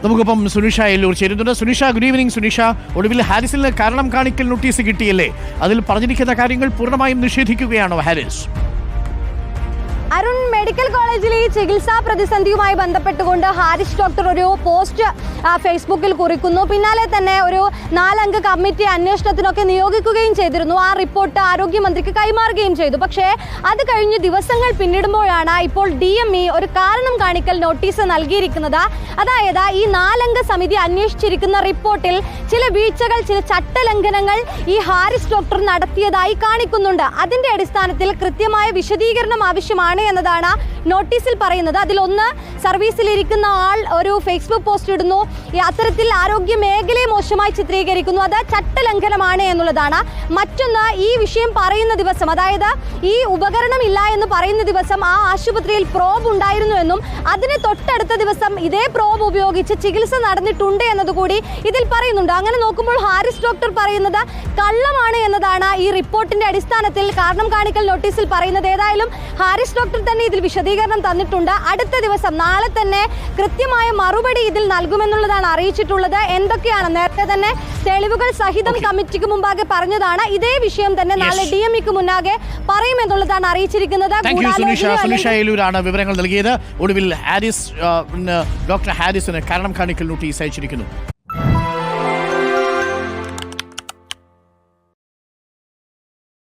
നമുക്കിപ്പം സുനിഷ എല്ലൂർ ചേരുന്നുണ്ട്. Sunisha, good evening. Sunisha, ഒടുവിൽ ഹാരിസിന് കാരണം കാണിക്കൽ നോട്ടീസ് കിട്ടിയല്ലേ? അതിൽ പറഞ്ഞിരിക്കുന്ന കാര്യങ്ങൾ പൂർണ്ണമായും നിഷേധിക്കുകയാണോ ഹാരിസ്? അരുൺ, മെഡിക്കൽ കോളേജിലെ ഈ ചികിത്സാ പ്രതിസന്ധിയുമായി ബന്ധപ്പെട്ടുകൊണ്ട് ഹാരിസ് ഡോക്ടർ ഒരു പോസ്റ്റ് ഫേസ്ബുക്കിൽ കുറിക്കുന്നു. പിന്നാലെ തന്നെ ഒരു 4 അംഗ കമ്മിറ്റി അന്വേഷണത്തിനൊക്കെ നിയോഗിക്കുകയും ചെയ്തിരുന്നു. ആ റിപ്പോർട്ട് ആരോഗ്യമന്ത്രിക്ക് കൈമാറുകയും ചെയ്തു. പക്ഷേ അത് കഴിഞ്ഞ് ദിവസങ്ങൾ പിന്നിടുമ്പോഴാണ് ഇപ്പോൾ DME ഒരു കാരണം കാണിക്കൽ നോട്ടീസ് നൽകിയിരിക്കുന്നത്. അതായത് ഈ 4 അംഗ സമിതി അന്വേഷിച്ചിരിക്കുന്ന റിപ്പോർട്ടിൽ ചില വീഴ്ചകൾ, ചില ചട്ടലംഘനങ്ങൾ ഈ ഹാരിസ് ഡോക്ടർ നടത്തിയതായി കാണിക്കുന്നുണ്ട്. അതിന്റെ അടിസ്ഥാനത്തിൽ കൃത്യമായ വിശദീകരണം ആവശ്യമാണ് എന്നതാണ് നോട്ടീസിൽ പറയുന്നത്. അതിലൊന്ന്, സർവീസിലിരിക്കുന്ന ആൾ ഒരു ഫേസ്ബുക്ക് പോസ്റ്റ് ഇടുന്നു, അത്തരത്തിൽ ആരോഗ്യ മേഖലയെ മോശമായി ചിത്രീകരിക്കുന്നു, അത് ചട്ടലംഘനമാണ് എന്നുള്ളതാണ്. മറ്റൊന്ന്, ഈ വിഷയം പറയുന്ന ദിവസം, അതായത് ഈ ഉപകരണം ഇല്ല എന്ന് പറയുന്ന ദിവസം ആ ആശുപത്രിയിൽ പ്രോബ് ഉണ്ടായിരുന്നു എന്നും അതിന് തൊട്ടടുത്ത ദിവസം ഇതേ പ്രോബ് ഉപയോഗിച്ച് ചികിത്സ നടന്നിട്ടുണ്ട് എന്നതുകൂടി ഇതിൽ പറയുന്നുണ്ട്. അങ്ങനെ നോക്കുമ്പോൾ ഹാരിസ് ഡോക്ടർ പറയുന്നത് കള്ളമാണ് എന്നതാണ് ഈ റിപ്പോർട്ടിന്റെ അടിസ്ഥാനത്തിൽ കാരണം കാണിക്കൽ നോട്ടീസിൽ പറയുന്നത്. ഏതായാലും ഹാരിസ് ഡോക്ടർ തന്നെ ഇതിൽ വിശദീകരണം തന്നിട്ടുണ്ട്. അടുത്ത ദിവസം, നാളെ തന്നെ കൃത്യമായ മറുപടി ഇതിൽ നൽകുമെന്നുള്ളതാണ് അറിയിച്ചിട്ടുള്ളത്. എന്തൊക്കെയാണ് നേരത്തെ തന്നെ തെളിവുകൾ സഹിതം കമ്മിറ്റിക്ക് മുമ്പാകെ പറഞ്ഞതാണ്. ഇതേ വിഷയം തന്നെ നാളെ DMEക്ക് മുന്നാകെ പറയുമെന്നുള്ളതാണ് അറിയിച്ചിരിക്കുന്നത്. സുനിഷ എല്ലൂരാണ് വിവരങ്ങൾ നൽകിയത്. ഒടുവിൽ ഡോക്ടർ ഹാരിസിന് കാരണം കാണിക്കൽ നോട്ടീസ് അയച്ചിരിക്കുന്നു.